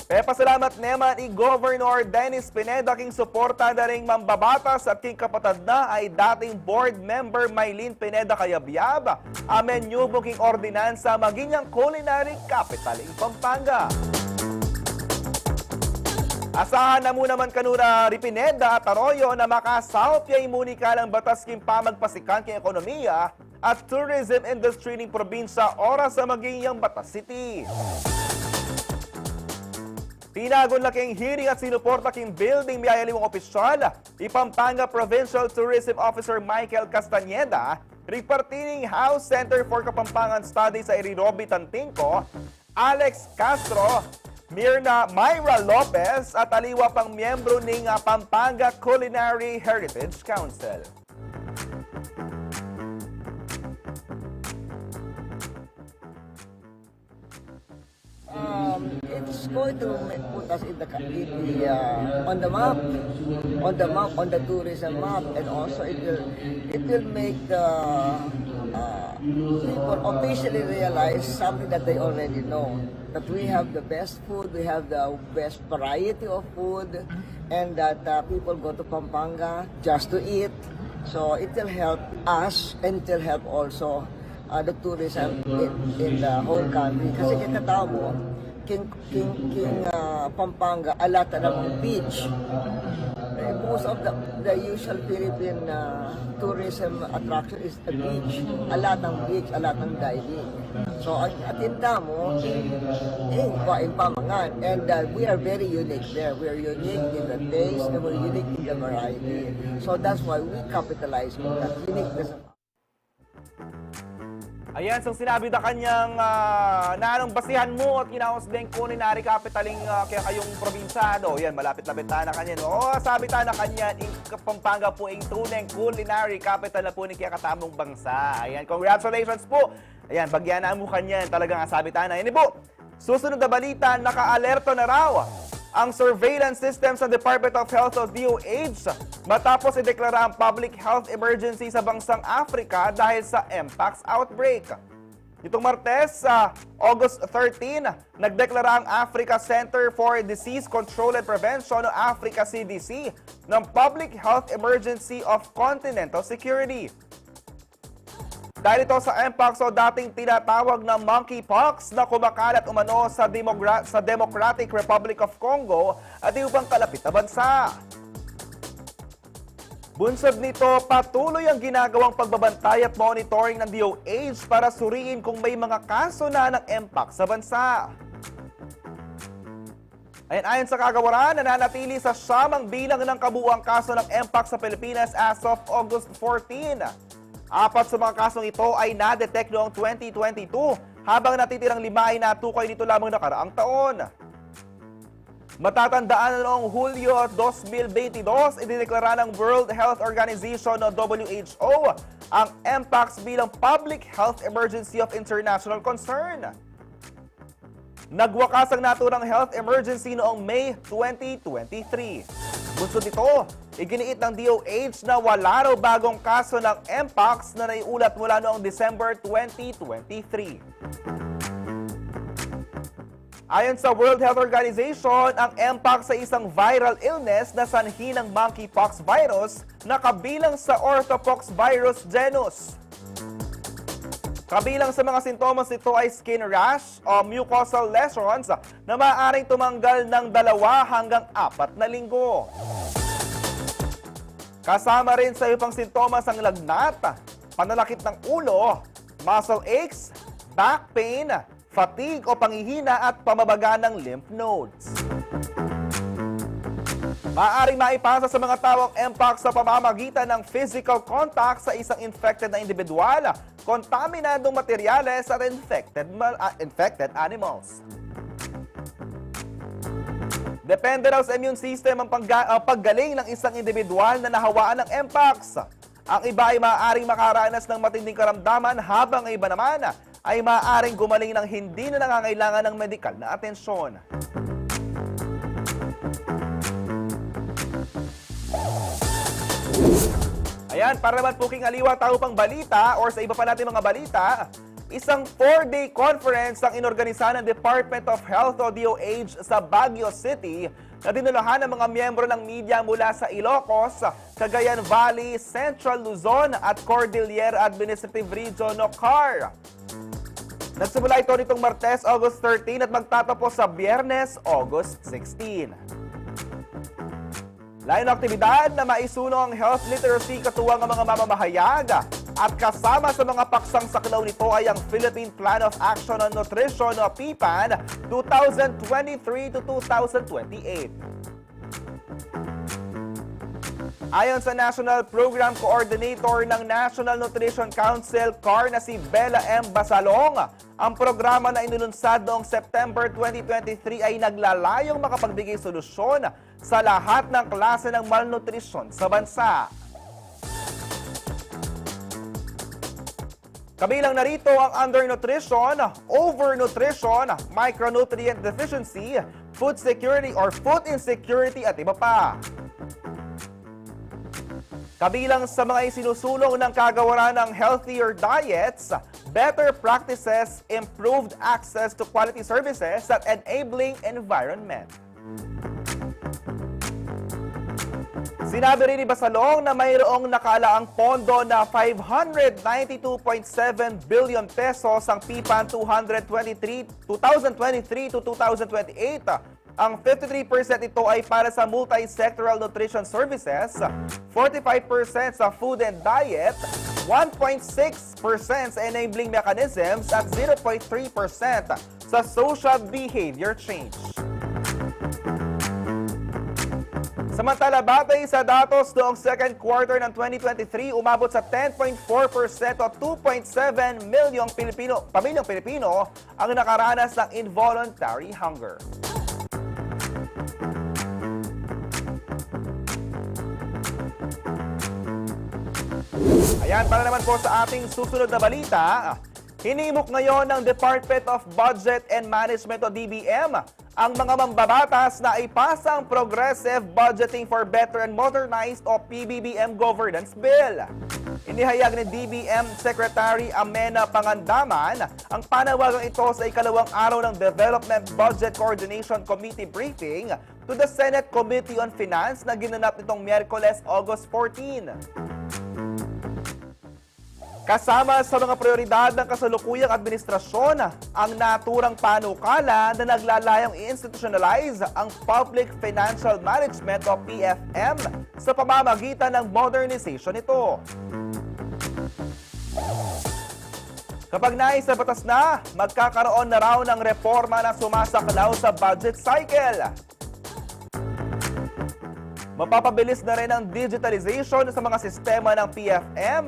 Pasalamat naman i Governor Dennis Pineda king suporta na ring mambabatas at king kapatad na ay dating board member Maylene Pineda Kayabyab. Amen nyubo king ordinansa maging ang culinary capital ing Pampanga. Asahan na muna man kanura Ripineda at Arroyo na makasaop yay Monica lang batas king pamagpasikan king ekonomiya at tourism industry ning probinsya oras sa maging yung Batas City. Tinagon na king hearing at sinuporta king building miyayalimong opisyal, Pampanga Provincial Tourism Officer Michael Castañeda, repartining House Center for Kapampangan Studies sa Irirobi Tantingco, Alex Castro, Mirna Myra Lopez at aliwa pang miyembro ng Pampanga Culinary Heritage Council. It's going to put us in on the map, on the tourism map, and also it will make the people officially realize something that they already know, that we have the best food, we have the best variety of food, and that people go to Pampanga just to eat. So it will help us and it will help also the tourism in the whole country. Kasi King Pampanga, alata namang beach. most of the usual Philippine tourism attraction is the beach. A lot ng beach, a lot ng diving. So, ang atinda mo, in Pamangan. And we are very unique there. We are unique in the taste and we're unique in the variety. So, that's why we capitalize on that uniqueness of Ayan, so sinabi na kanyang nanong basihan mo at kinaos din culinary capitaling kaya kayong probinsado. Yan, malapit-lapit na kanya. No? Sabi na kanya, Pampanga po ang tuneng culinary capital na po ni kekatamung bangsa. Ayan, congratulations po. Ayan, bagyana mo kanya. Talagang sabi na. Yan po, susunod na balita, naka-alerto na raw ang surveillance system sa Department of Health o DOH matapos ideklara ang public health emergency sa bansang Africa dahil sa Mpox outbreak. Itong Martes, August 13, nagdeklara ang Africa Center for Disease Control and Prevention o Africa CDC ng public health emergency of continental security. Dahil ito sa Mpox o dating tinatawag na monkeypox na kumakalat umano sa Democratic Republic of Congo at ibang kalapit na bansa. Bunsod nito, patuloy ang ginagawang pagbabantay at monitoring ng DOH para suriin kung may mga kaso na ng Mpox sa bansa. Ayon sa kagawaran, nananatili sa siyamang bilang ng kabuuang kaso ng Mpox sa Pilipinas as of August 14. 4 sa mga kasong ito ay na-detect noong 2022, habang natitirang 5 ay natukoy nito lamang nakaraang taon. Matatandaan na noong Hulyo 2022, idineklara ng World Health Organization o WHO ang Mpox bilang Public Health Emergency of International Concern. Nagwakas ang naturang health emergency noong May 2023. Bunsod nito, iginiit ng DOH na wala raw bagong kaso ng Mpox na naiulat mula noong December 2023. Ayon sa World Health Organization, ang Mpox ay isang viral illness na sanhi ng monkeypox virus na kabilang sa orthopox virus genus. Kabilang sa mga sintomas nito ay skin rash o mucosal lesions na maaaring tumanggal ng 2 hanggang 4 na linggo. Kasama rin sa ibang sintomas ang lagnat, pananakit ng ulo, muscle aches, back pain, fatigue o panghihina at pamabaga ng lymph nodes. Maaaring maipasa sa mga tao ang Mpox sa pamamagitan ng physical contact sa isang infected na individual, kontaminadong materyales at infected animals. Depende raw sa immune system ang paggaling ng isang individual na nahawaan ng Mpox. Ang iba ay maaaring makaranas ng matinding karamdaman habang ang iba naman ay maaaring gumaling ng hindi na nangangailangan ng medikal na atensyon. Ayan, para naman po king aliwa tao pang balita or sa iba pa natin mga balita, isang 4-day conference ang inorganisa ng Department of Health o DOH sa Baguio City na dinulahan ng mga miyembro ng media mula sa Ilocos, Cagayan Valley, Central Luzon at Cordillera Administrative Region o CAR. Nagsimula ito nitong Martes, August 13 at magtatapos sa Biyernes, August 16. Layo ng aktibidad na maisulong ang health literacy katuwang ang mga mamamahayag at kasama sa mga paksang saklaw nito ay ang Philippine Plan of Action on Nutrition o PPAN 2023 to 2028. Ayon sa National Program Coordinator ng National Nutrition Council, CAR na si Bella M. Basalong, ang programa na inulunsad noong September 2023 ay naglalayong makapagbigay solusyon sa lahat ng klase ng malnutrisyon sa bansa. Kabilang narito ang undernutrition, overnutrition, micronutrient deficiency, food security or food insecurity at iba pa. Kabilang sa mga isinusulong ng kagawaran ng healthier diets, better practices, improved access to quality services at enabling environment. Sinabi rin ni Basalong na mayroong nakalaang pondo na 592.7 billion pesos ang PPAN 2023 to 2028 Ang 53% ito ay para sa multi-sectoral nutrition services, 45% sa food and diet, 1.6% sa enabling mechanisms at 0.3% sa social behavior change. Samantala, batay sa datos noong second quarter ng 2023, umabot sa 10.4% o 2.7 milyong pamilyang Pilipino ang nakaranas ng involuntary hunger. Ayan, para naman po sa ating susunod na balita, hinimok ngayon ng Department of Budget and Management o DBM ang mga mambabatas na ipasa ang Progressive Budgeting for Better and Modernized o PBBM Governance Bill. Inihayag ni DBM Secretary Amena Pangandaman ang panawagang ito sa ikalawang araw ng Development Budget Coordination Committee briefing to the Senate Committee on Finance na ginanap nitong Miyerkules, August 14. Kasama sa mga prioridad ng kasalukuyang administrasyon ang naturang panukala na naglalayong i-institutionalize ang Public Financial Management o PFM sa pamamagitan ng modernization nito. Kapag nais na batas na, magkakaroon na raw ng reforma na sumasaklaw sa budget cycle. Mapapabilis na rin ang digitalization sa mga sistema ng PFM.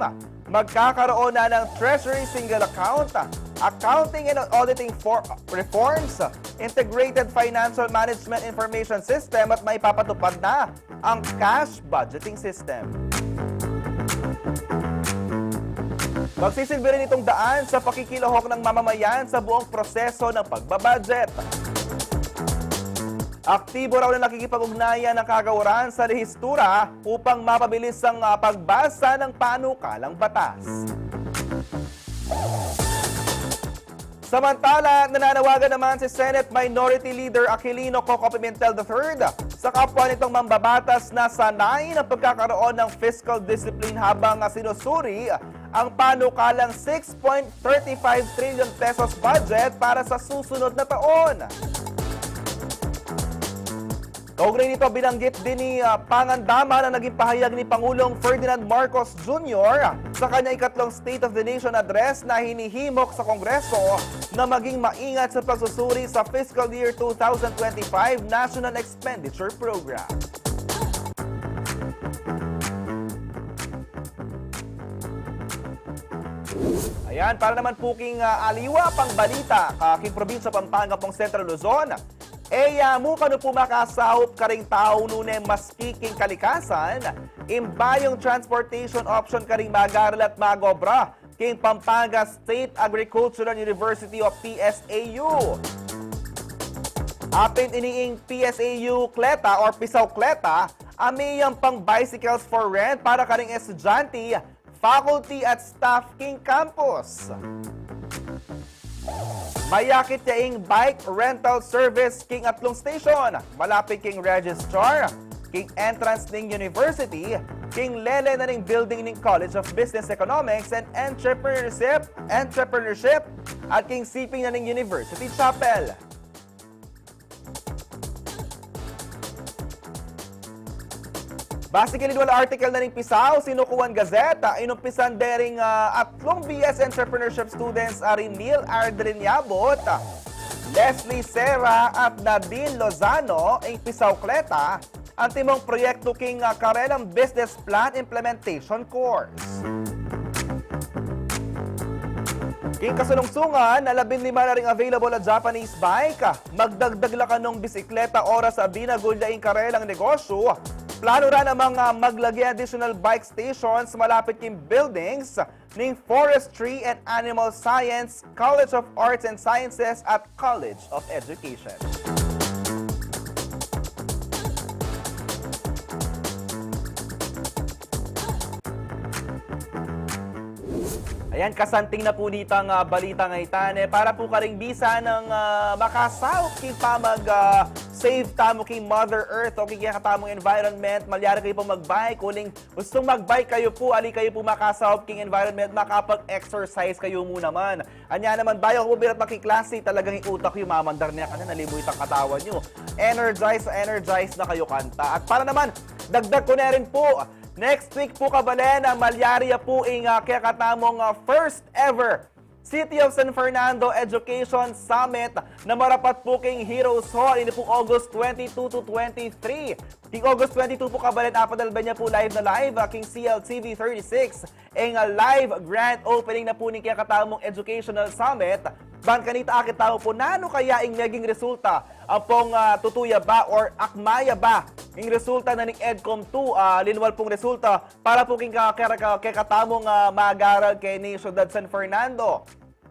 Magkakaroon na ng Treasury Single Account, Accounting and Auditing Reforms, Integrated Financial Management Information System at may papatupad na ang Cash Budgeting System. Magsisilbi rin itong daan sa pakikilahok ng mamamayan sa buong proseso ng pagbabudget. Aktibo raw na nakikipag-ugnayan ng kagawaran sa lehistura upang mapabilis ang pagbasa ng panukalang batas. Samantala, nananawagan naman si Senate Minority Leader Aquilino Coco Pimentel III sa kapwa nitong mambabatas na sanayin ang pagkakaroon ng fiscal discipline habang sinusuri ang panukalang 6.35 trillion pesos budget para sa susunod na taon. Kaugnay nito, binanggit din ni Pangandaman na naging pahayag ni Pangulong Ferdinand Marcos Jr. sa kanyang ikatlong State of the Nation address na hinihimok sa Kongreso na maging maingat sa pagsusuri sa Fiscal Year 2025 National Expenditure Program. Ayan, para naman po king aliwa pang balita, king probinsya Pampanga pong Central Luzon, mukha no po makasahop ka ring tao nune maskiking kalikasan, imbayong transportation option ka ring magaral at magobra, king Pampanga State Agricultural University of PSAU. Apin iniing PSAU Kleta or Pisaw Kleta, amiyang pang bicycles for rent para ka ring estudyante, faculty at staff king campus. Mayakit yaing bike rental service king atlong station, malapit king registrar, king entrance ning university, king lele na ning building ning College of Business Economics and Entrepreneurship, at king siping na ning University Chapel. Basically, wala article na ning Pisaw, sinukuan Gazeta, inumpisan dering atlong BS Entrepreneurship students Areni, Ardrin Yabot, Leslie Serra at Nadine Lozano, ang Pisaw Kleta, ang timong proyekto king Karelang Business Plan Implementation Course. King kasulungsungan, na 15 na ring available na Japanese bike, magdagdag la kanong bisikleta oras sa binagulyaing karelang negosyo. Plano ra namang maglagay additional bike stations malapit king buildings ning Forestry and Animal Science, College of Arts and Sciences at College of Education. Ayan, kasanting na po dito ang balita ngaytan. Para po karing bisa ng makasahop king pamag save tamo king Mother Earth o king kekatamung environment. Malyari kayo po mag-bike. Kuling gustong mag-bike kayo po, ali kayo po makasahop king environment, makapag-exercise kayo muna man. Anya naman, bayo ko birat makiklase, talagang iutak yung mamandar niya kasi nalimuit ang katawan nyo. Energize na kayo kanta. At para naman, dagdag ko na rin po, next week po Balen, malyari po ang kekatamung first ever City of San Fernando Education Summit na marapat po king Heroes Hall. Ini po August 22 to 23. King August 22 po Balen, apadalban niya po live na live, king CLTV 36. Ang live grand opening na po ni Kekatamung Educational Summit. Ban kanita akit tao po, nano kaya ang naging resulta? Ang pong tutuya ba or akmaya ba? Ang resulta na ng EDCOM 2, linwal pong resulta para po king Kekatamung mag-aral kay ni Ciudad San Fernando.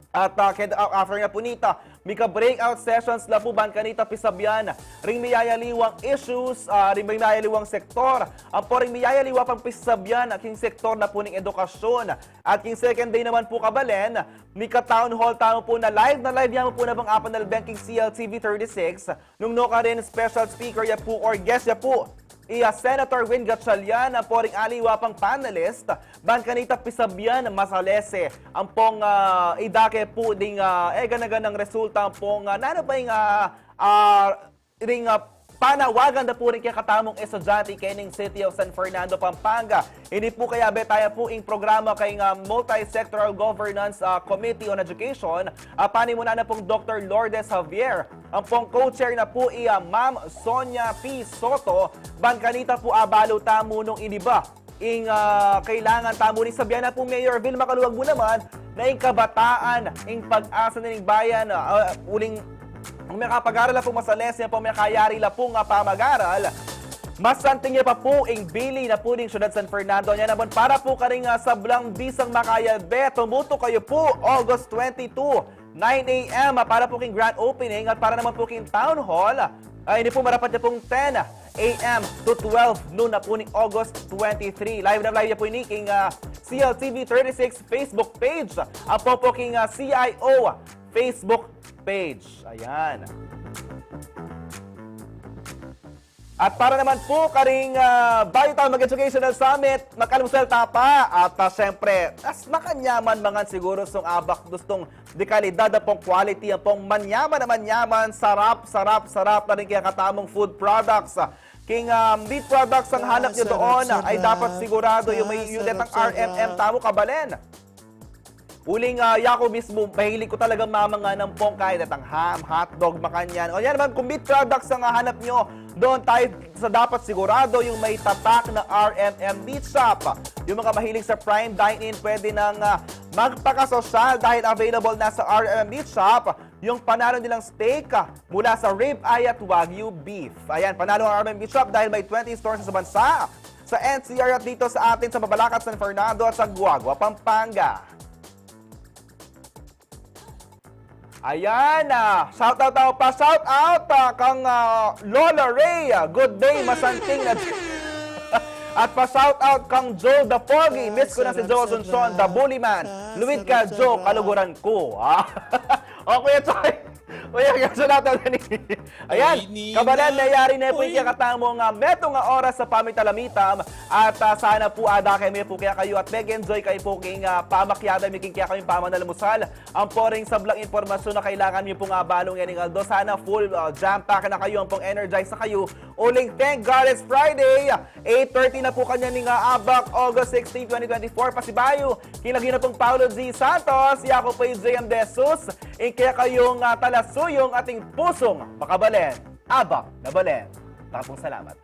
At after nga po nita, may ka-breakout sessions na po ban kanita pisasabian. Ring miyayaliwang issues, ring miyayaliwang sektor. Ang po ring miyayaliwa pang pisasabian at yung sektor na po ng edukasyon. At yung second day naman po Balen, may ka-town hall tamo po na live yan po na bang apan na banking CLTV 36. Nung no ka rin special speaker ya po or guest ya po. Senator Win Gatchalian, ang poring aliwa pang panelist, ban kanita pisasabian masalese, ang pong idake po ding ganaganang resulta, ang pong nano pa yung ring panawagan na po rin kekatamong estudyante kay City of San Fernando, Pampanga. Hindi po kaya betaya po yung programa kay Multi-Sectoral Governance Committee on Education. Panimuna na pong Dr. Lourdes Javier. Ang pong co-chair na po Ma'am Sonia P. Soto. Ban kanita po abalo tamo nung iniba. Kailangan tamo rin sabihan na po Mayor Vil Makaluwag mo naman na yung kabataan, yung pag-asa ng bayan, uling kung may kapag-aral na po masales niya po, may kayari na po nga pamag-aral, masanting niya pa po ang bili na po ng Ciudad San Fernando. Niya naman para po ka rin sablang bisang makayalbe. Tumuto kayo po August 22, 9 a.m. para po king grand opening at para naman po king town hall. Hindi po marapat niya pong 10 a.m. to 12 noon na po ni August 23. Live na live niya po ni king CLTV 36 Facebook page. At po king CIO Facebook page. Ayan. At para naman po karing bayo tayo mag-educational summit, mag-almusal tapa. At syempre, as makanyaman mga siguro song Abak gustong di kalidad na pong quality, ang pong manyaman na manyaman, sarap na rin kaya katamong food products. King meat products ang hanap nyo doon ay dapat sigurado yung may unit ng RMM tamo Balen. Uling yako mismo, mahilig ko talagang mamanga ng pong kahit at ang ham, hotdog, makanyan. O yan naman, kung meat products ang hanap nyo, doon tayo sa dapat sigurado yung may tatak na RMM Meat Shop. Yung mga mahilig sa prime dine-in, pwede nang magpakasosyal dahil available na sa RMM Meat Shop yung panalo nilang steak mula sa rib eye at wagyu beef. Ayan, panalo ang RMM Meat Shop dahil may 20 stores sa bansa. Sa NCR at dito sa atin sa Mabalacat, San Fernando at sa Guagua, Pampanga. Ayan, shout out kang Lola Ray, good day, masanting na at pa-shout out kang Joe the Foggy, miss ko na si Joe Asuncion, the Bully Man, luwid ka Joe, kaluguran ko. Okay, sorry. Uy, sa natin ayan, Balen, nayari na po yung katamong metong oras sa pamitalamitam at sana po adake may po kaya kayo at mag-enjoy kayo po king pamakyada may kaya kayong pamanalmusal ang poring sablang impormasyon na kailangan nyo pong balong yan Aldo. Sana full jam-pack na kayo, ang pong energize na kayo. Uling thank God it's Friday, 8:30 na po kanya ning Abak, August 16, 2024. Pasibayo, kilagin na pong Paulo G. Santos, ako po yung JM De Jesus, kaya kayong talasuyong ating pusong makabalen. Abak na Balen. Tapong salamat.